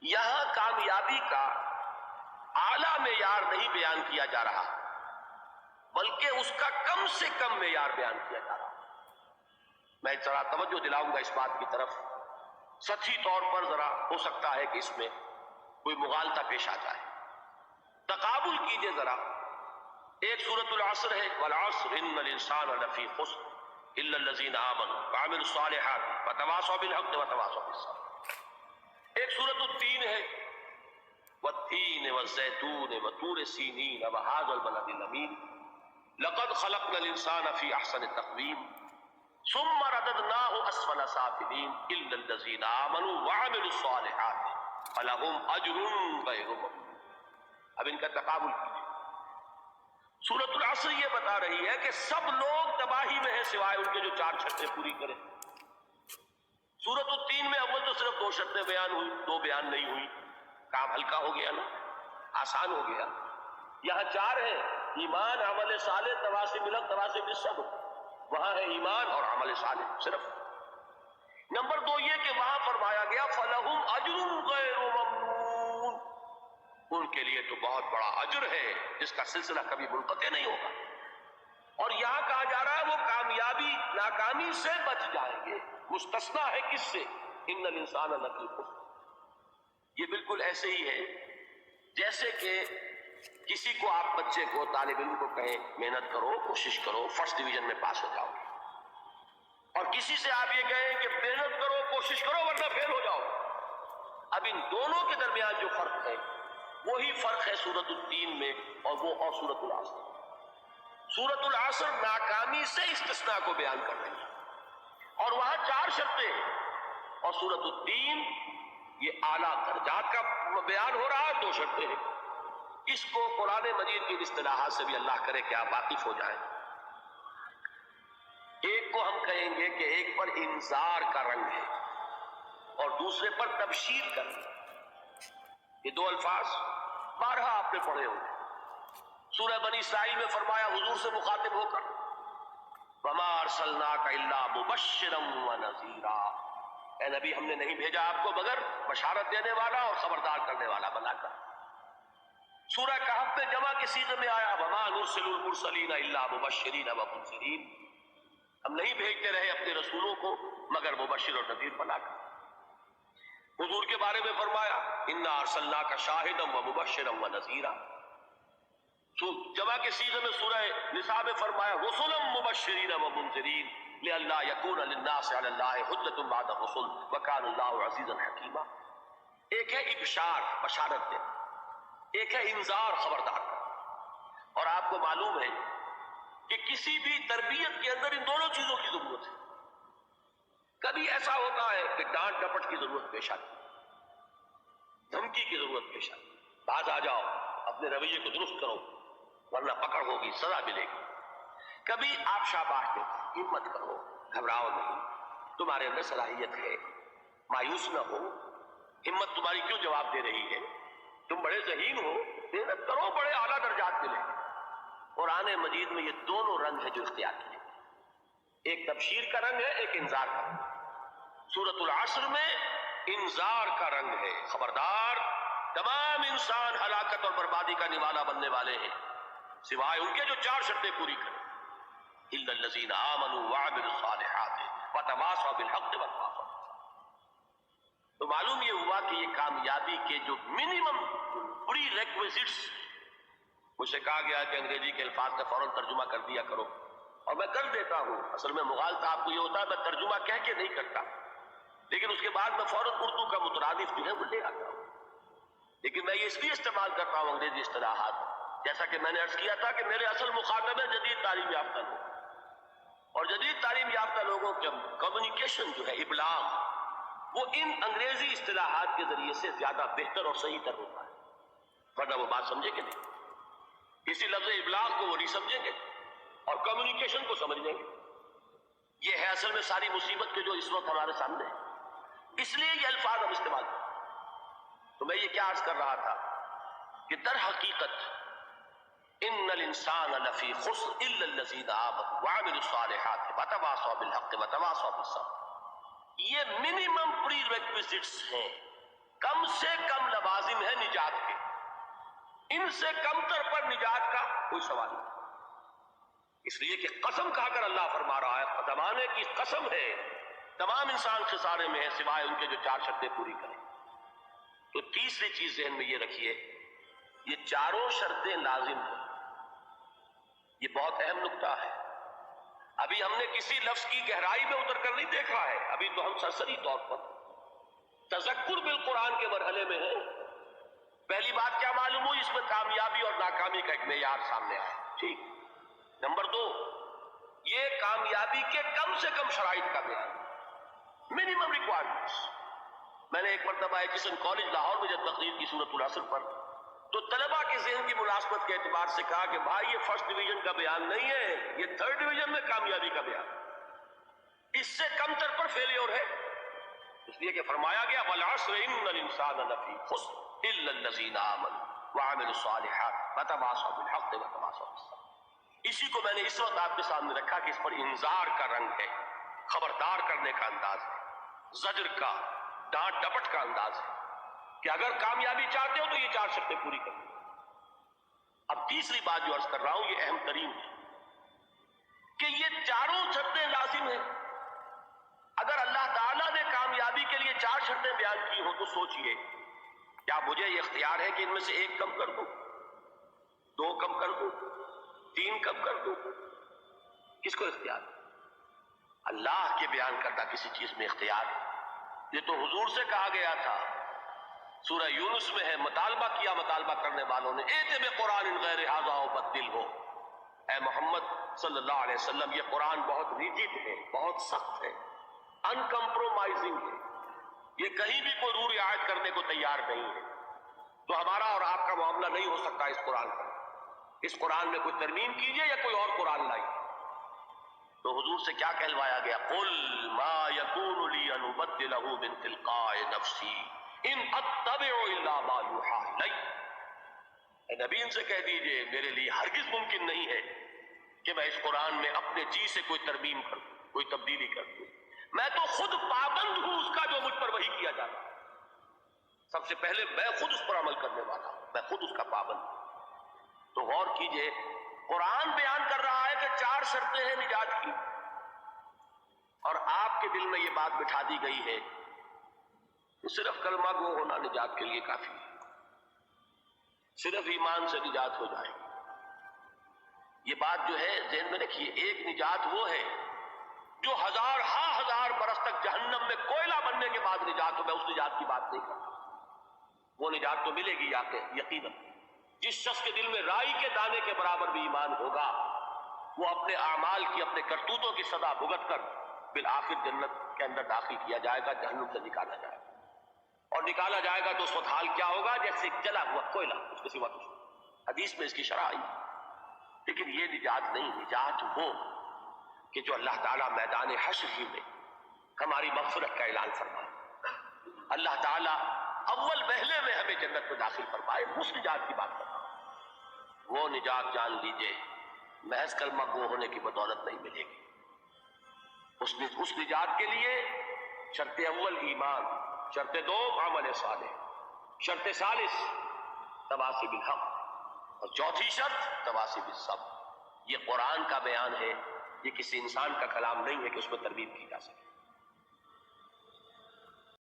یہاں کامیابی کا اعلیٰ معیار نہیں بیان کیا جا رہا، بلکہ اس کا کم سے کم معیار بیان کیا جا رہا۔ میں ذرا توجہ دلاؤں گا اس بات کی طرف، سطحی طور پر ذرا ہو سکتا ہے کہ اس میں کوئی مغالطہ پیش آ جائے۔ تقابل کیجئے ذرا، ایک سورۃ العصر ہے، والعصر ان الانسان لفی خسر الا الذین آمنوا وعملوا الصالحات وتواصوا بالحق وتواصوا بالصبر۔ ایک سورۃ التین ہے، والتین والزیتون وطور سینین وہذا البلد الامین لقد خلقنا الانسان فی احسن تقویم ثم رددناه اسفل سافلین الا الذین آمنوا وعملوا الصالحات فلهم اجر غیر ممنون۔ اب ان کا تقابل کیجیے۔ سورۃ العصر یہ بتا رہی ہے کہ سب لوگ تباہی میں ہیں سوائے ان کے جو 4 شرطیں پوری کریں۔ سورۃ التین میں اول تو صرف 2 شرطیں بیان ہوئی، 2 بیان نہیں ہوئی، کام ہلکا ہو گیا نا، آسان ہو گیا۔ یہاں 4 ہیں، ایمان، عمل صالح، تواصی بالحق، تواصی بالصبر۔ وہاں ہے ایمان اور عمل صالح صرف۔ نمبر 2 یہ کہ وہاں فرمایا گیا فَلَهُمْ أَجْرٌ غَيْرُ مَمْنُونٍ، ان کے لیے تو بہت بڑا اجر ہے جس کا سلسلہ کبھی منقطع نہیں ہوگا۔ اور یہاں کہا جا رہا ہے وہ کامیابی ناکامی سے بچ جائیں گے۔ مستثنیٰ ہے کس سے؟ ان الانسان لفی خسر۔ یہ بالکل ایسے ہی ہے جیسے کہ کسی کو آپ بچے کو، طالب علم کو کہیں محنت کرو، کوشش کرو، فرسٹ ڈویژن میں پاس ہو جاؤ گے، اور کسی سے آپ یہ کہیں کہ محنت کرو، کوشش کرو ورنہ فیل ہو جاؤ۔ اب ان دونوں کے درمیان جو فرق ہے وہی فرق ہے سورۃ التین میں اور سورۃ العصر۔ سورۃ العصر ناکامی سے استثناء کو بیان کر رہی ہے اور وہاں 4 شرطیں ہیں، اور سورۃ التین یہ اعلیٰ درجات کا بیان ہو رہا ہے، 2 شرطیں ہیں۔ اس کو قرآن مجید کی اصطلاحات سے بھی اللہ کرے کہ آپ واقف ہو جائیں۔ ایک کو ہم کہیں گے کہ ایک پر انذار کا رنگ ہے اور دوسرے پر تبشیر کا رنگ ہے۔ یہ 2 الفاظ بارہا آپ نے پڑھے ہوں گے۔ سورہ بنی اسرائیل میں فرمایا حضور سے مخاطب ہو کر وَمَا أَرْسَلْنَاكَ إِلَّا مُبَشِّرًا وَنَذِيرًا، اے نبی ہم نے نہیں بھیجا آپ کو مگر بشارت دینے والا اور خبردار کرنے والا بنا کر۔ سورہ کہف میں جمع کے صیغے میں آیا وَمَا نُرْسِلُ الْمُرْسَلِينَ إِلَّا مُبَشِّرِينَ وَمُنذِرِينَ، ہم نہیں بھیجتے رہے اپنے رسولوں کو مگر مبشر اور نذیر بنا کر۔ حضور کے بارے میں فرمایا اِنَّا أَرْسَلْنَاكَ شَاهِدًا وَمُبَشِّرًا وَنَذِيرًا۔ جمع کے صیغے میں سورہ نساء میں فرمایا رسلا مبشرین ومنذرین لئلا یکون للناس علی اللہ حجۃ بعد الرسل وکان اللہ عزیزا حکیما۔ ایک ہے ابشار، بشارت دے، ایک ہے انذار، خبردار کرنا۔ اور آپ کو معلوم ہے کہ کسی بھی تربیت کے اندر ان دونوں چیزوں کی ضرورت ہے۔ کبھی ایسا ہوتا ہے کہ ڈانٹ ڈپٹ کی ضرورت پیش آتی، دھمکی کی ضرورت پیش آتی، باز آ جاؤ، اپنے رویے کو درست کرو ورنہ پکڑ ہوگی، سزا ملے گی۔ کبھی آپ شاباش دیں، ہمت کرو، گھبراؤ نہیں، تمہارے اندر صلاحیت ہے، مایوس نہ ہو، ہمت تمہاری کیوں جواب دے رہی ہے، تم بڑے ذہین ہو، محنت کرو، بڑے اعلیٰ درجات ملیں گے۔ قرآن مجید میں یہ دونوں رنگ ہیں جو اختیار کیے، ایک تبشیر کا رنگ ہے، ایک انذار کا رنگ ہے۔ سورۃ العصر میں انذار کا رنگ ہے، خبردار، تمام انسان ہلاکت اور بربادی کا نوالا بننے والے ہیں سوائے ان کے جو 4 شرطیں پوری کریں، الا الذین آمنوا وعملوا الصالحات وتواصوا بالحق وتواصوا بالصبر۔ تو معلوم یہ ہوا کہ یہ کامیابی کے جو منیمم پری ریکویزٹس، مجھ سے کہا گیا کہ انگریزی کے الفاظ کا فوراً ترجمہ کر دیا کرو، اور میں کر دیتا ہوں۔ اصل میں مغالطہ آپ کو یہ ہوتا ہے میں ترجمہ کہہ کے نہیں کرتا، لیکن اس کے بعد میں فوراً اردو کا مترادف جو ہے وہ لے آتا ہوں۔ لیکن میں یہ اس لیے استعمال کرتا ہوں انگریزی اصطلاحات، جیسا کہ میں نے عرض کیا تھا کہ میرے اصل مخاطب ہیں جدید تعلیم یافتہ لوگ، اور جدید تعلیم یافتہ لوگوں کے کمیونیکیشن جو ہے، ابلاغ، وہ ان انگریزی اصطلاحات کے ذریعے سے زیادہ بہتر اور صحیح تر ہوتا ہے، ورنہ وہ بات سمجھیں گے نہیں، اسی لفظ ابلاغ کو وہ نہیں سمجھیں گے اور کمیونیکیشن کو سمجھ لیں گے۔ یہ ہے اصل میں ساری مصیبت کے جو اس وقت ہمارے سامنے ہے، اس لیے یہ الفاظ ہم استعمال کرتے ہیں۔ تو میں یہ کیا عرض کر رہا تھا کہ در حقیقت ان الانسان لفی خسر الا الذین آمنوا وعملوا الصالحات وتواصوا بالحق وتواصوا بالصبر، یہ منیمم پری ریکویزٹس ہیں کم سے کم لوازم ہے نجات کے، ان سے کم تر پر نجات کا کوئی سوال نہیں، اس لیے کہ قسم کھا کر اللہ فرما رہا ہے، زمانے کی قسم ہے، تمام انسان خسارے میں ہے سوائے ان کے جو 4 شرطیں پوری کریں۔ تو تیسری چیز ذہن میں یہ رکھیے، یہ چاروں شرطیں لازم ہیں، یہ بہت اہم نکتہ ہے۔ ابھی ہم نے کسی لفظ کی گہرائی میں اتر کر نہیں دیکھا ہے، ابھی تو ہم سرسری طور پر تذکر بالقرآن کے مرحلے میں ہیں۔ پہلی بات کیا معلوم ہوئی؟ اس میں کامیابی اور ناکامی کا ایک معیار سامنے آیا، ٹھیک۔ نمبر 2، یہ کامیابی کے کم سے کم شرائط کا بیان، منیمم ریکوائرمنٹس۔ میں نے ایک مرتبہ ایجسن کالج لاہور میں جب تقریر کی سورۃ العصر پر، تو طلباء کے ذہن کی ملازمت کے اعتبار سے کہا کہ بھائی یہ فرسٹ ڈویژن کا بیان نہیں ہے، یہ 3rd ڈویژن میں کامیابی کا بیان، اس سے کم تر پر فیلیور ہے، اس لیے کہ فرمایا گیا وَالْعَصْرِ إِنَّ الْإِنسَانَ لَفِي خُسْرٍ إِلَّا الَّذِينَ آمَنُوا وَعَمِلُوا الصَّالِحَاتِ وَتَوَاصَوْا بِالْحَقِّ وَتَوَاصَوْا بِالصَّبْرِ۔ اسی کو میں نے اس وقت آپ کے سامنے رکھا کہ اس پر انذار کا رنگ ہے، خبردار کرنے کا انداز ہے، زجر کا، ڈانٹ ڈپٹ کا انداز ہے کہ اگر کامیابی چاہتے ہو تو یہ 4 شرطیں پوری کرو۔ اب تیسری بات جو عرض کر رہا ہوں یہ اہم ترین ہے کہ یہ چاروں شرطیں لازم ہیں۔ اگر اللہ تعالیٰ نے کامیابی کے لیے 4 شرطیں بیان کی ہوں تو سوچئے، کیا مجھے یہ اختیار ہے کہ ان میں سے 1 کم کر دوں، 2 کم کر دوں، 3 کم کر دوں؟ کس کو اختیار ہے؟ اللہ کے بیان کردہ کسی چیز میں اختیار ہے۔ یہ تو حضور سے کہا گیا تھا، سورہ یونس میں ہے، مطالبہ کیا مطالبہ کرنے والوں نے، ایتے بے قرآن غیر ھذا وبدل ہو، اے محمد صلی اللہ علیہ وسلم یہ قرآن بہت ریجڈ ہے، بہت سخت ہے، ان کمپرومائزنگ ہے، یہ کہیں بھی کوئی روح رعایت کرنے کو تیار نہیں ہے، تو ہمارا اور آپ کا معاملہ نہیں ہو سکتا اس قرآن پر، اس قرآن میں کوئی ترمیم کیجئے یا کوئی اور قرآن لائیے۔ تو حضور سے کیا کہلوایا گیا؟ قل ما یکون لی ان ابدلہ من تلقاء نفسی ان اتبع الا ما یوحی الی۔ اے نبی ان سے کہہ دیجئے میرے لیے ہرگز ممکن نہیں ہے کہ میں اس قرآن میں اپنے جی سے کوئی ترمیم کروں، کوئی تبدیلی کر دوں، میں تو خود پابند ہوں اس کا جو مجھ پر وحی کیا جاتا ہے، سب سے پہلے میں خود اس پر عمل کرنے والا ہوں، میں خود اس کا پابند ہوں۔ تو غور کیجئے، قرآن بیان کر رہا ہے کہ 4 شرطیں ہیں نجات کی، اور آپ کے دل میں یہ بات بٹھا دی گئی ہے کہ صرف کلمہ گو ہونا نجات کے لیے کافی ہے، صرف ایمان سے نجات ہو جائے گی۔ یہ بات جو ہے ذہن میں رکھیے، ایک نجات وہ ہے جو ہزار برس تک جہنم میں کوئلہ بننے کے بعد نجات ہو، میں اس نجات کی بات نہیں کرتا، وہ نجات تو ملے گی یقیناً۔ جس شخص کے دل میں رائی کے دانے کے برابر بھی ایمان ہوگا، وہ اپنے اعمال کی، اپنے کرتوتوں کی سزا بھگت کر بالآخر جنت کے اندر داخل کیا جائے گا، جہنم سے نکالا جائے گا، اور نکالا جائے گا تو اس وقت حال کیا ہوگا؟ جیسے جلا ہوا کوئلہ، اس کے سوا کچھ نہیں۔ حدیث میں اس کی شرح آئی۔ لیکن یہ نجات نہیں، نجات وہ کہ جو اللہ تعالیٰ میدان حشر ہی میں ہماری مغفرت کا اعلان فرمائے، اللہ تعالیٰ اول وہلے میں ہمیں جنت میں داخل فرمائے، اس نجات کی بات کرتا ہوں۔ وہ نجات جان لیجئے محض کلمہ گو ہونے کی بدولت نہیں ملے گی، اس نجات کے لیے شرط اول ایمان، شرط 2 عمل صالح، شرط ثالث تواصی بالحق، اور چوتھی شرط تواصی بالصبر۔ یہ قرآن کا بیان ہے، یہ کسی انسان کا کلام نہیں ہے کہ اس میں ترمیم کی جا سکے۔